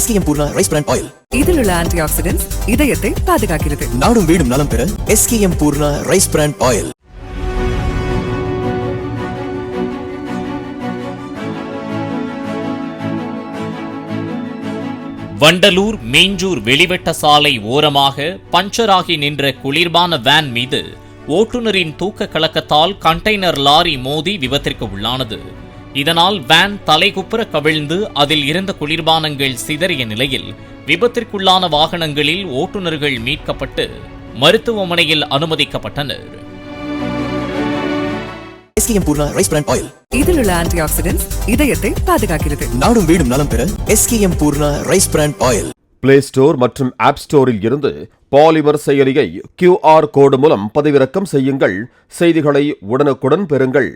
SKM Poorna rice brand oil. இதில் உள்ள anti oxidants இதயத்தை பாதுகாக்கிறது. நாடும் வீடும் நலம் பெற SKM Poorna rice brand oil. Vandalur Minjur வெளிவட்ட சாலை ஓரமாக பஞ்சராகி நின்ற குளிர்பான வேன் மீது ஓட்டுநரின் தூக்க கலக்கத்தால் கண்டெய்னர் லாரி மோதி விபத்திற்கு உள்ளானது. இதனால் வேன் தலைகுப்புற கவிழ்ந்து அதில் இருந்த குளிர்பானங்கள் சிதறிய நிலையில் விபத்திற்குள்ளான வாகனங்களில் ஓட்டுநர்கள் மீட்கப்பட்டு மருத்துவமனையில் அனுமதிக்கப்பட்டனர். SKM Poorna rice brand oil. இதில் உள்ள ஆன்டி ஆக்சிடென்ட்ஸ் இதயத்தை பாதுகாக்கிறது. நாடும் வீடும் நலம் பெற SKM Poorna rice brand oil. Play Store மற்றும் ஆப் ஸ்டோரில் இருந்து பாலிமர் செயலியை QR கோடு மூலம் பதிவிறக்கம் செய்யுங்கள். செய்திகளை உடனுக்குடன் பெறுங்கள்.